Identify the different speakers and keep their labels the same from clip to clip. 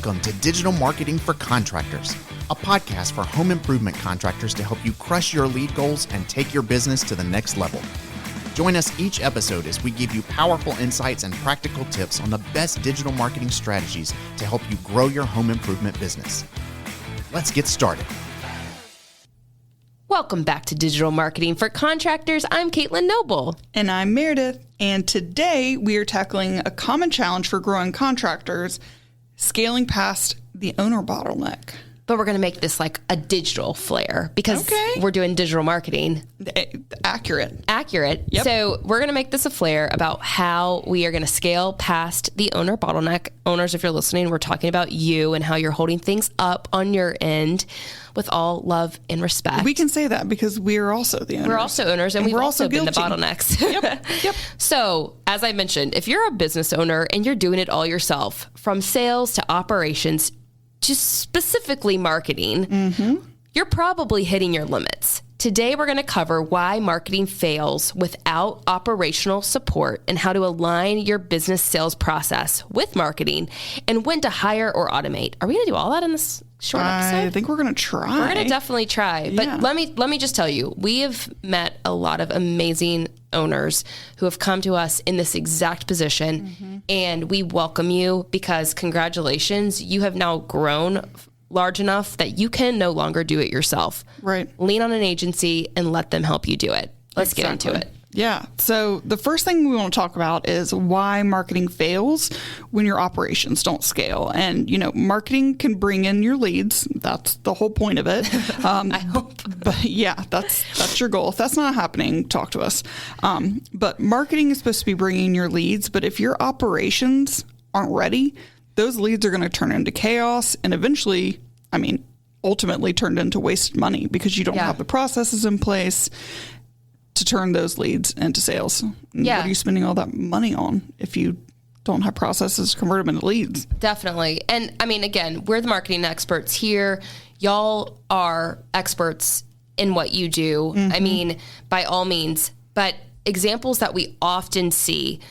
Speaker 1: Welcome to Digital Marketing for Contractors, a podcast for home improvement contractors to help you crush your lead goals and take your business to the next level. Join us each episode as we give you powerful insights and practical tips on the best digital marketing strategies to help you grow your home improvement business. Let's get started.
Speaker 2: Welcome back to Digital Marketing for Contractors. I'm Caitlyn Noble.
Speaker 3: And I'm Meredith. And today we are tackling a common challenge for growing contractors, scaling past the owner bottleneck.
Speaker 2: But we're going to make this like a digital flair because we're doing digital marketing.
Speaker 3: Accurate.
Speaker 2: Yep. So we're going to make this a flair about how we are going to scale past the owner bottleneck. Owners, if you're listening, we're talking about you and how you're holding things up on your end with all love and respect.
Speaker 3: We can say that because we're also the owners.
Speaker 2: We're also owners and we've also been the bottlenecks.
Speaker 3: Yep.
Speaker 2: So as I mentioned, if you're a business owner and you're doing it all yourself, from sales to operations, just specifically marketing, you're probably hitting your limits. Today, we're going to cover why marketing fails without operational support and how to align your business sales process with marketing and when to hire or automate. Are we going to do all that in this short episode?
Speaker 3: I think we're going to try.
Speaker 2: We're going to definitely try. But let me just tell you, we have met a lot of amazing owners who have come to us in this exact position, and we welcome you because congratulations, you have now grown large enough that you can no longer do it yourself.
Speaker 3: Right.
Speaker 2: Lean on an agency and let them help you do it. Let's get into it.
Speaker 3: Yeah. So the first thing we want to talk about is why marketing fails when your operations don't scale. And, marketing can bring in your leads. That's the whole point of it.
Speaker 2: I hope.
Speaker 3: But yeah, that's your goal. If that's not happening, talk to us. But marketing is supposed to be bringing your leads. But if your operations aren't ready, those leads are going to turn into chaos and eventually, ultimately turned into wasted money because you don't have the processes in place to turn those leads into sales. And what are you spending all that money on if you don't have processes to convert them into leads?
Speaker 2: Definitely. And again, we're the marketing experts here. Y'all are experts in what you do. By all means, but examples that we often see,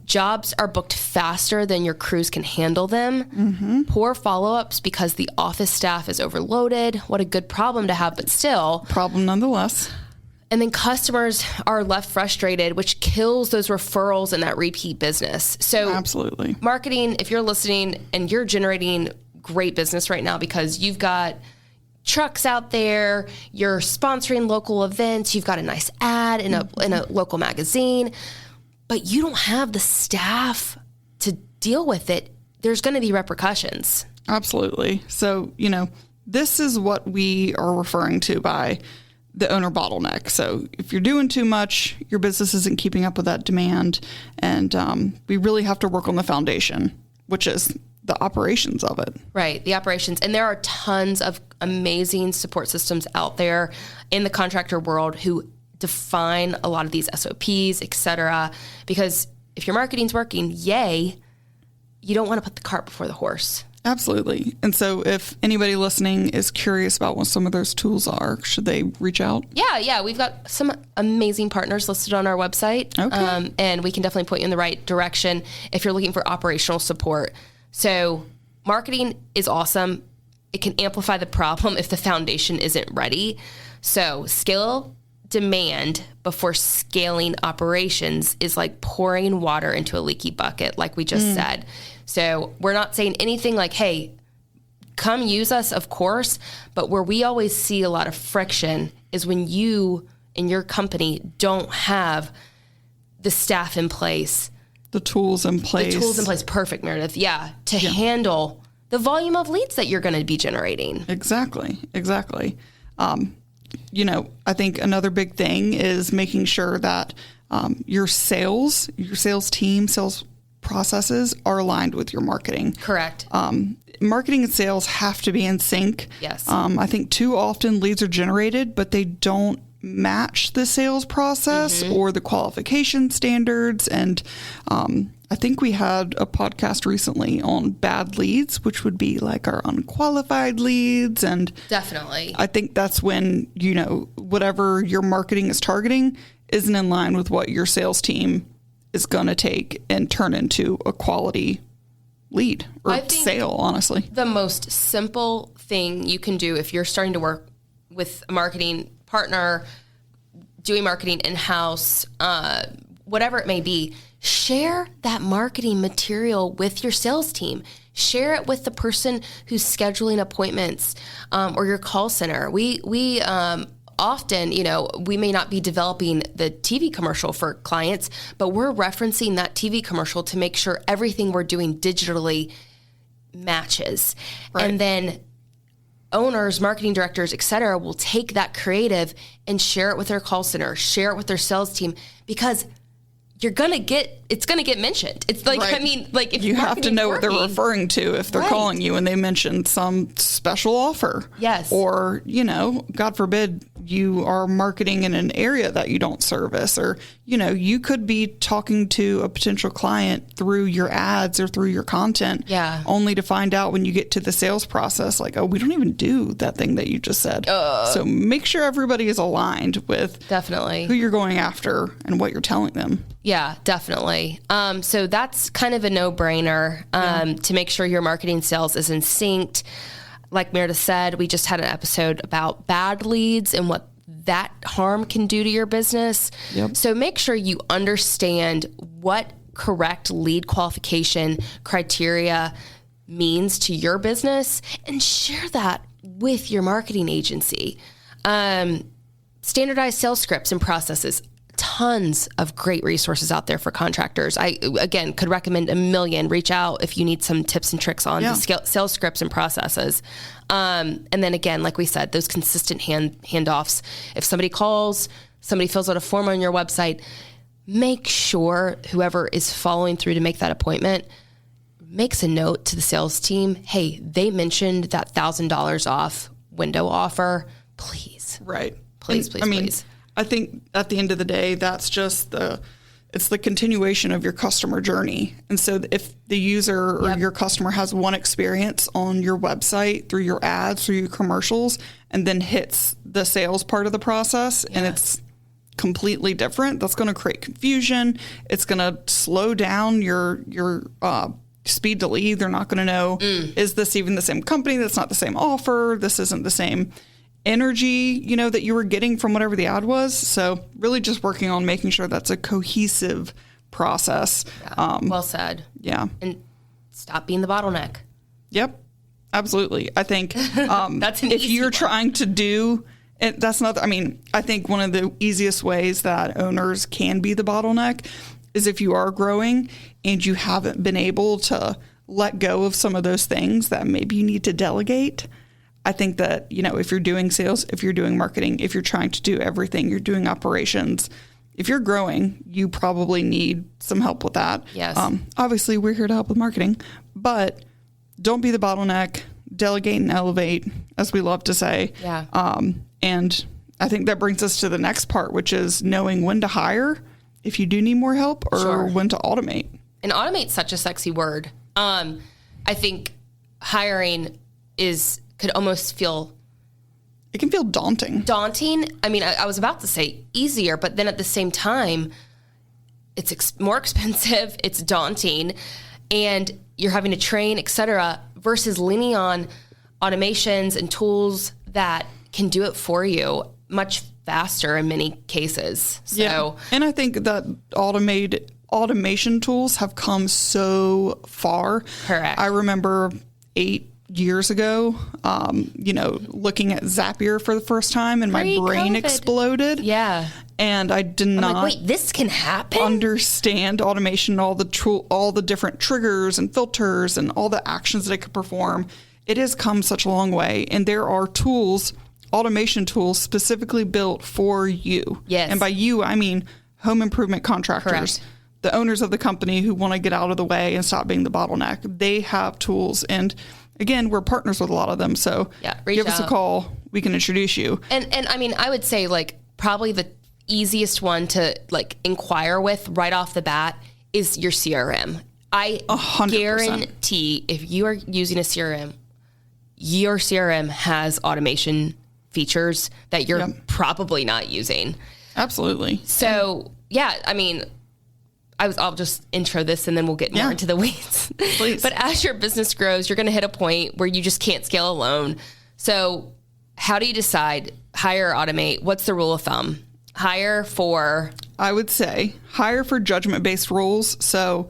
Speaker 2: jobs are booked faster than your crews can handle them. Poor follow-ups because the office staff is overloaded. What a good problem to have, but still.
Speaker 3: Problem nonetheless.
Speaker 2: And then customers are left frustrated, which kills those referrals and that repeat business. So
Speaker 3: absolutely.
Speaker 2: Marketing, if you're listening and you're generating great business right now because you've got trucks out there, you're sponsoring local events, you've got a nice ad in a local magazine, but you don't have the staff to deal with it, there's going to be repercussions.
Speaker 3: Absolutely. So, this is what we are referring to by the owner bottleneck. So if you're doing too much, your business isn't keeping up with that demand, and we really have to work on the foundation, which is the operations of it.
Speaker 2: Right, the operations. And there are tons of amazing support systems out there in the contractor world who define a lot of these SOPs, et cetera, because if your marketing's working, you don't want to put the cart before the horse.
Speaker 3: Absolutely. And so if anybody listening is curious about what some of those tools are, should they reach out?
Speaker 2: Yeah. We've got some amazing partners listed on our website.
Speaker 3: Okay.
Speaker 2: And we can definitely point you in the right direction if you're looking for operational support. So marketing is awesome. It can amplify the problem if the foundation isn't ready. So scale demand before scaling operations is like pouring water into a leaky bucket, like we just said. So we're not saying anything like, hey, come use us, of course. But where we always see a lot of friction is when you and your company don't have the staff in place.
Speaker 3: The tools in place.
Speaker 2: Perfect, Meredith. Yeah. To handle the volume of leads that you're going to be generating.
Speaker 3: Exactly. I think another big thing is making sure that your sales team, sales processes are aligned with your marketing.
Speaker 2: Correct.
Speaker 3: Marketing and sales have to be in sync.
Speaker 2: Yes.
Speaker 3: I think too often leads are generated, but they don't match the sales process or the qualification standards. And I think we had a podcast recently on bad leads, which would be like our unqualified leads. And
Speaker 2: definitely,
Speaker 3: I think that's when, whatever your marketing is targeting isn't in line with what your sales team is going to take and turn into a quality lead or sale, honestly.
Speaker 2: The most simple thing you can do if you're starting to work with a marketing partner, doing marketing in-house, whatever it may be, share that marketing material with your sales team. Share it with the person who's scheduling appointments, or your call center. We often, we may not be developing the TV commercial for clients, but we're referencing that TV commercial to make sure everything we're doing digitally matches. Right. And then owners, marketing directors, et cetera, will take that creative and share it with their call center, share it with their sales team, because it's going to get mentioned. It's like, right. If
Speaker 3: you have to know what they're referring to if they're calling you and they mention some special offer.
Speaker 2: Yes.
Speaker 3: Or, God forbid you are marketing in an area that you don't service, or, you could be talking to a potential client through your ads or through your content.
Speaker 2: Yeah.
Speaker 3: Only to find out when you get to the sales process, like, oh, we don't even do that thing that you just said. So make sure everybody is aligned with
Speaker 2: definitely
Speaker 3: who you're going after and what you're telling them.
Speaker 2: Yeah, definitely. So that's kind of a no-brainer to make sure your marketing sales is in sync. Like Meredith said, we just had an episode about bad leads and what that harm can do to your business.
Speaker 3: Yep.
Speaker 2: So make sure you understand what correct lead qualification criteria means to your business and share that with your marketing agency. Standardized sales scripts and processes. Tons of great resources out there for contractors. I, again, could recommend a million. Reach out if you need some tips and tricks on the sales scripts and processes. And then again, like we said, those consistent handoffs. If somebody calls, somebody fills out a form on your website, make sure whoever is following through to make that appointment makes a note to the sales team. Hey, they mentioned that $1,000 off window offer. Please.
Speaker 3: Right.
Speaker 2: Please.
Speaker 3: I think at the end of the day, that's just it's the continuation of your customer journey. And so if the user or your customer has one experience on your website through your ads, through your commercials, and then hits the sales part of the process and it's completely different, that's going to create confusion. It's going to slow down your speed to lead. They're not going to know, is this even the same company? That's not the same offer. This isn't the same energy, that you were getting from whatever the ad was. So really just working on making sure that's a cohesive process.
Speaker 2: Yeah, well said.
Speaker 3: Yeah.
Speaker 2: And stop being the bottleneck.
Speaker 3: Yep. Absolutely. I think
Speaker 2: that's an
Speaker 3: if
Speaker 2: easy
Speaker 3: you're
Speaker 2: one.
Speaker 3: trying to do it, that's not, I think one of the easiest ways that owners can be the bottleneck is if you are growing and you haven't been able to let go of some of those things that maybe you need to delegate. I think that, if you're doing sales, if you're doing marketing, if you're trying to do everything, you're doing operations, if you're growing, you probably need some help with that.
Speaker 2: Yes.
Speaker 3: Obviously, we're here to help with marketing, but don't be the bottleneck, delegate and elevate, as we love to say.
Speaker 2: Yeah.
Speaker 3: And I think that brings us to the next part, which is knowing when to hire if you do need more help or when to automate. And
Speaker 2: automate's such a sexy word. I think hiring could almost feel...
Speaker 3: It can feel daunting.
Speaker 2: I was about to say easier, but then at the same time, it's more expensive, it's daunting, and you're having to train, et cetera, versus leaning on automations and tools that can do it for you much faster in many cases. So,
Speaker 3: yeah. And I think that automation tools have come so far.
Speaker 2: Correct.
Speaker 3: I remember 8 years ago, looking at Zapier for the first time and my brain exploded.
Speaker 2: Yeah.
Speaker 3: And I did not
Speaker 2: wait, this can happen?
Speaker 3: Understand automation, all the different triggers and filters and all the actions that it could perform. It has come such a long way. And there are tools, automation tools specifically built for you.
Speaker 2: Yes.
Speaker 3: And by you, I mean home improvement contractors.
Speaker 2: Correct.
Speaker 3: The owners of the company who want to get out of the way and stop being the bottleneck. They have tools. And again, we're partners with a lot of them. So give us a call. We can introduce you.
Speaker 2: And I would say probably the easiest one to inquire with right off the bat is your CRM. I 100%. Guarantee if you are using a CRM, your CRM has automation features that you're probably not using.
Speaker 3: Absolutely.
Speaker 2: So, I'll just intro this and then we'll get more into the weeds.
Speaker 3: Please.
Speaker 2: But as your business grows, you're going to hit a point where you just can't scale alone. So how do you decide hire or automate? What's the rule of thumb? Hire for?
Speaker 3: I would say hire for judgment-based roles. So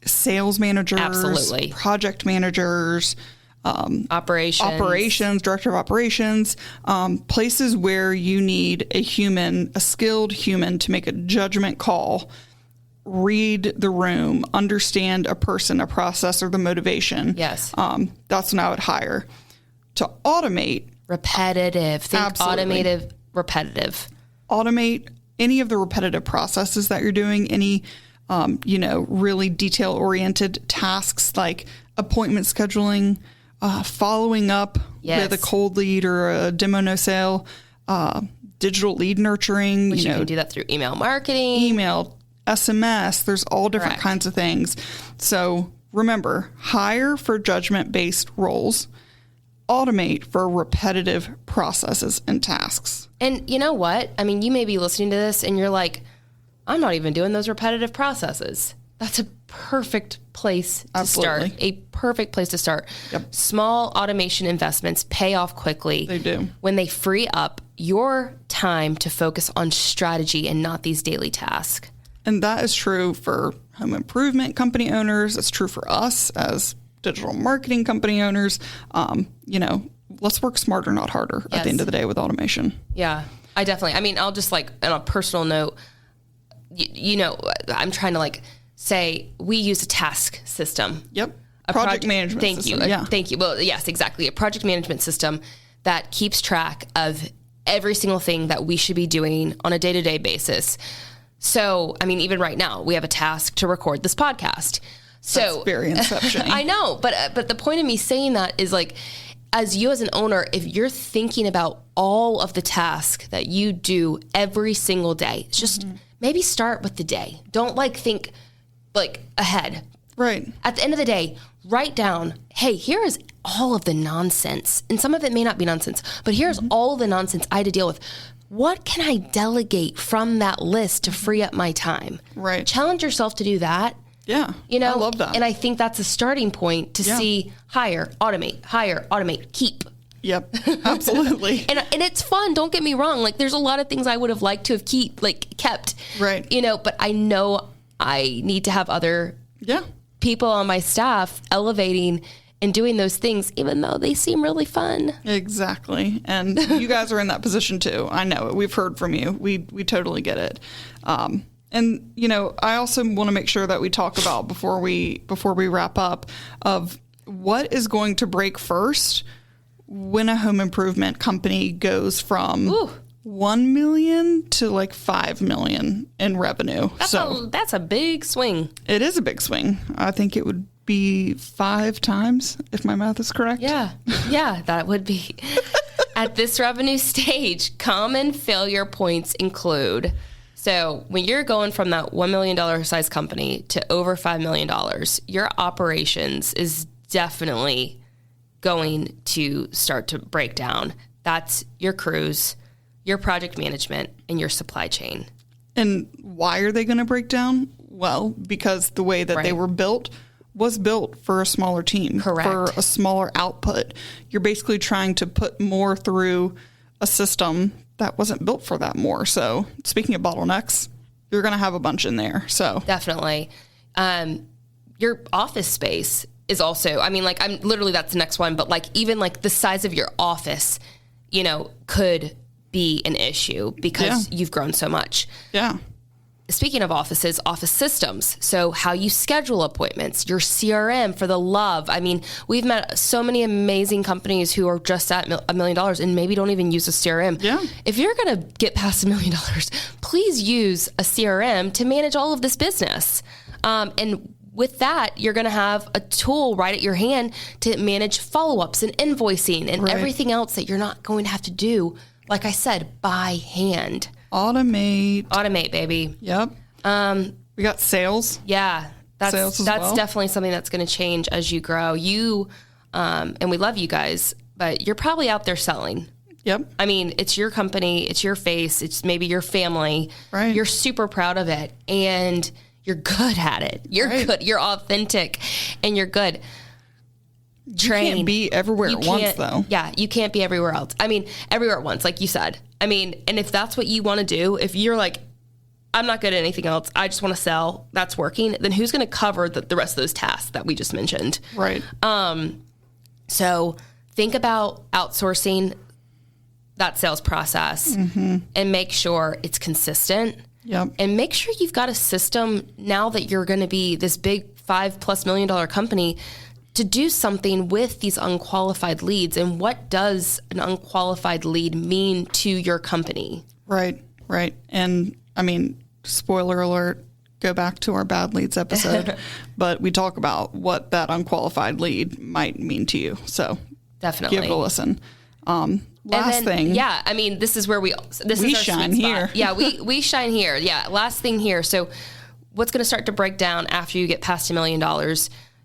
Speaker 3: sales managers,
Speaker 2: absolutely,
Speaker 3: project managers,
Speaker 2: operations,
Speaker 3: director of operations, places where you need a skilled human to make a judgment call, read the room, understand a person, a process, or the motivation.
Speaker 2: Yes.
Speaker 3: That's when I would hire. To automate.
Speaker 2: Repetitive. Think
Speaker 3: Absolutely.
Speaker 2: repetitive.
Speaker 3: Automate any of the repetitive processes that you're doing, any, really detail-oriented tasks like appointment scheduling, following up with a cold lead or a demo no sale, digital lead nurturing.
Speaker 2: Which you can do that through email marketing.
Speaker 3: Email, SMS, there's all different kinds of things. So remember, hire for judgment-based roles, automate for repetitive processes and tasks.
Speaker 2: And you know what? I mean, you may be listening to this and you're like, I'm not even doing those repetitive processes. That's a perfect place to start. A perfect place to start.
Speaker 3: Yep.
Speaker 2: Small automation investments pay off quickly.
Speaker 3: They do.
Speaker 2: When they free up your time to focus on strategy and not these daily tasks.
Speaker 3: And that is true for home improvement company owners. It's true for us as digital marketing company owners. Let's work smarter, not harder at the end of the day with automation.
Speaker 2: Yeah, I'll just on a personal note, I'm trying to say we use a task system.
Speaker 3: Yep. Project management system.
Speaker 2: Thank you. Well, yes, exactly. A project management system that keeps track of every single thing that we should be doing on a day-to-day basis. So, even right now we have a task to record this podcast. So
Speaker 3: that's very Inception.
Speaker 2: I know, but the point of me saying that is as you as an owner, if you're thinking about all of the tasks that you do every single day, it's just maybe start with the day. Don't think ahead.
Speaker 3: Right.
Speaker 2: At the end of the day, write down, hey, here is all of the nonsense. And some of it may not be nonsense, but here's all the nonsense I had to deal with. What can I delegate from that list to free up my time?
Speaker 3: Right.
Speaker 2: Challenge yourself to do that.
Speaker 3: Yeah. I love that.
Speaker 2: And I think that's a starting point to see hire, automate, keep.
Speaker 3: Yep. Absolutely.
Speaker 2: and it's fun. Don't get me wrong. There's a lot of things I would have liked to have kept.
Speaker 3: Right.
Speaker 2: But I know I need to have other people on my staff elevating and doing those things, even though they seem really fun.
Speaker 3: Exactly. And you guys are in that position too. I know it. We've heard from you. We totally get it. And I also want to make sure that we talk about before we wrap up of what is going to break first when a home improvement company goes from 1 million to 5 million in revenue.
Speaker 2: That's a big swing.
Speaker 3: It is a big swing. I think it would be 5 times if my math is correct.
Speaker 2: Yeah, that would be. At this revenue stage, common failure points include. So when you're going from that $1 million size company to over $5 million, your operations is definitely going to start to break down. That's your crews, your project management, and your supply chain.
Speaker 3: And why are they going to break down? Well, because the way that they were built was built for a smaller team,
Speaker 2: correct,
Speaker 3: for a smaller output. You're basically trying to put more through a system that wasn't built for that more. So speaking of bottlenecks, you're going to have a bunch in there. So
Speaker 2: definitely. Your office space is also, I'm literally, that's the next one, but even the size of your office, could be an issue because you've grown so much.
Speaker 3: Yeah.
Speaker 2: Speaking of offices, office systems. So how you schedule appointments, your CRM, for the love. We've met so many amazing companies who are just at $1 million and maybe don't even use a CRM.
Speaker 3: Yeah.
Speaker 2: If you're going to get past $1 million, please use a CRM to manage all of this business. And with that, you're going to have a tool right at your hand to manage follow-ups and invoicing and everything else that you're not going to have to do, like I said, by hand.
Speaker 3: Automate,
Speaker 2: baby.
Speaker 3: Yep. We got sales.
Speaker 2: Yeah. That's definitely something that's going to change as you grow. You, and we love you guys, but you're probably out there selling.
Speaker 3: Yep.
Speaker 2: It's your company, it's your face, it's maybe your family.
Speaker 3: Right.
Speaker 2: You're super proud of it. And you're good at it. You're good. You're authentic and you're good. Train.
Speaker 3: You can't be everywhere at once, though.
Speaker 2: Yeah, you can't be everywhere else. I mean, everywhere at once, like you said. I mean, and if that's what you want to do, if you're like, I'm not good at anything else, I just want to sell, that's working, then who's going to cover the rest of those tasks that we just mentioned?
Speaker 3: Right.
Speaker 2: So think about outsourcing that sales process and make sure it's consistent.
Speaker 3: Yep.
Speaker 2: And make sure you've got a system now that you're going to be this big $5+ million company to do something with these unqualified leads. And what does an unqualified lead mean to your company?
Speaker 3: Right. And I mean, spoiler alert, go back to our bad leads episode, but we talk about what that unqualified lead might mean to you. So
Speaker 2: definitely
Speaker 3: give it a listen. Last thing.
Speaker 2: Yeah. I mean, this is where we
Speaker 3: shine here.
Speaker 2: Yeah. We shine here. Yeah. Last thing here. So what's going to start to break down after you get past $1 million?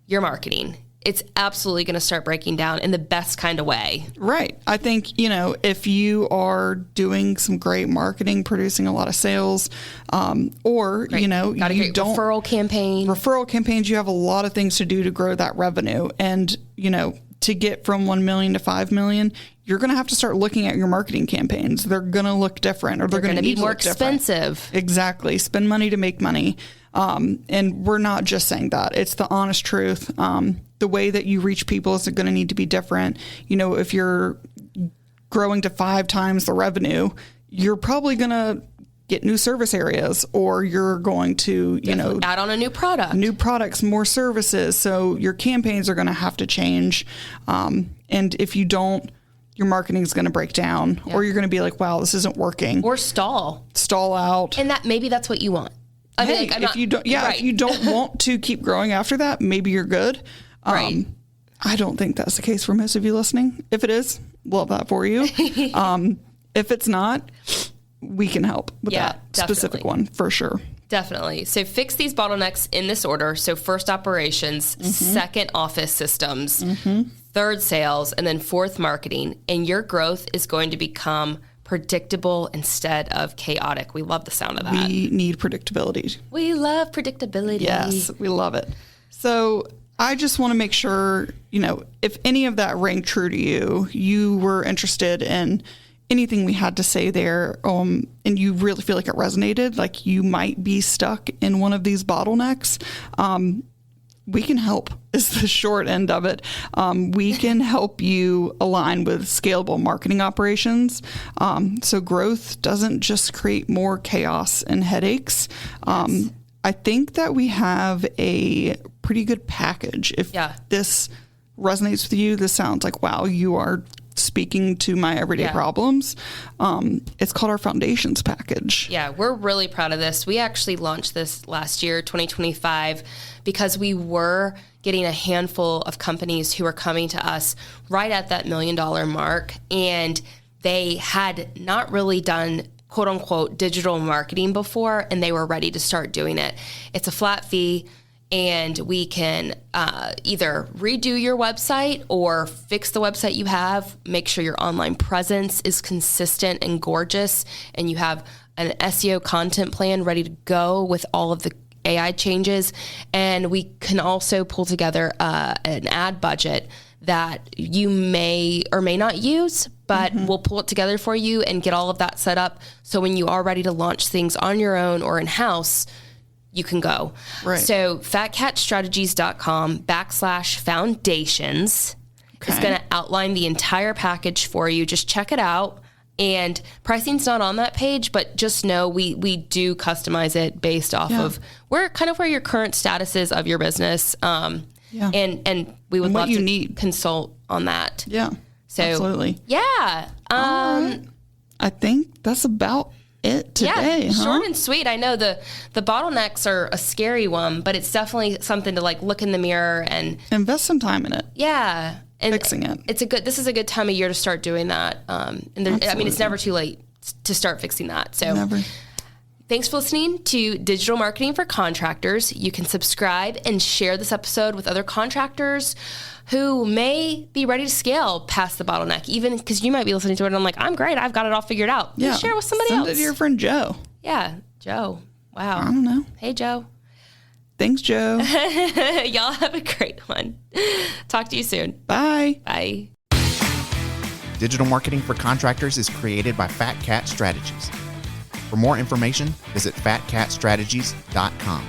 Speaker 2: Your marketing. It's absolutely going to start breaking down in the best kind of way.
Speaker 3: Right. I think, if you are doing some great marketing, producing a lot of sales, or,
Speaker 2: Got a great referral
Speaker 3: campaigns, you have a lot of things to do to grow that revenue. And, to get from 1 million to 5 million, you're going to have to start looking at your marketing campaigns. They're going to look different, or they're going to
Speaker 2: be more expensive.
Speaker 3: Different. Exactly. Spend money to make money. And we're not just saying that. It's the honest truth. The way that you reach people is going to need to be different. If you're growing to 5 times the revenue, you're probably going to get new service areas, or you're going to,
Speaker 2: add on a new product,
Speaker 3: new products, more services. So your campaigns are going to have to change. And if you don't, your marketing is going to break down, or you're going to be like, wow, this isn't working,
Speaker 2: or stall out. And maybe that's what you want.
Speaker 3: If you don't want to keep growing after that, maybe you're good.
Speaker 2: Right.
Speaker 3: I don't think that's the case for most of you listening. If it is, love that for you. If it's not, we can help with that specific one for sure.
Speaker 2: Definitely. So fix these bottlenecks in this order. So first operations, second office systems, third sales, and then fourth marketing. And your growth is going to become predictable instead of chaotic. We love the sound of that.
Speaker 3: We need predictability.
Speaker 2: We love predictability.
Speaker 3: Yes, we love it. So I just want to make sure, if any of that rang true to you, you were interested in anything we had to say there, and you really feel like it resonated, like you might be stuck in one of these bottlenecks, we can help is the short end of it. We can help you align with scalable marketing operations. So growth doesn't just create more chaos and headaches. Yes. I think that we have a pretty good package. If this resonates with you, this sounds like, wow, you are speaking to my everyday problems. It's called our Foundations package.
Speaker 2: Yeah, we're really proud of this. We actually launched this last year, 2025, because we were getting a handful of companies who were coming to us right at that $1 million mark, and they had not really done quote unquote digital marketing before, and they were ready to start doing it. It's a flat fee, and we can either redo your website or fix the website you have, make sure your online presence is consistent and gorgeous, and you have an SEO content plan ready to go with all of the AI changes. And we can also pull together an ad budget that you may or may not use, but we'll pull it together for you and get all of that set up. So when you are ready to launch things on your own or in-house, you can go.
Speaker 3: Right.
Speaker 2: So fatcatstrategies.com/foundations is going to outline the entire package for you. Just check it out. And pricing's not on that page, but just know we do customize it based off of where your current status is of your business. And we would love to consult on that.
Speaker 3: Yeah.
Speaker 2: So
Speaker 3: absolutely.
Speaker 2: Yeah.
Speaker 3: Right. I think that's about it today.
Speaker 2: Short and sweet. I know the bottlenecks are a scary one, but it's definitely something to look in the mirror and
Speaker 3: invest some time in it.
Speaker 2: Yeah. And
Speaker 3: fixing it.
Speaker 2: This is a good time of year to start doing that. It's never too late to start fixing that. So
Speaker 3: never.
Speaker 2: Thanks for listening to Digital Marketing for Contractors. You can subscribe and share this episode with other contractors who may be ready to scale past the bottleneck, even because you might be listening to it and I'm like, I'm great, I've got it all figured out.
Speaker 3: Yeah.
Speaker 2: Share it with somebody else.
Speaker 3: Send it to your friend Joe.
Speaker 2: Yeah, Joe. Wow.
Speaker 3: I don't know.
Speaker 2: Hey, Joe.
Speaker 3: Thanks, Joe.
Speaker 2: Y'all have a great one. Talk to you soon.
Speaker 3: Bye.
Speaker 2: Bye.
Speaker 1: Digital Marketing for Contractors is created by Fat Cat Strategies. For more information, visit fatcatstrategies.com.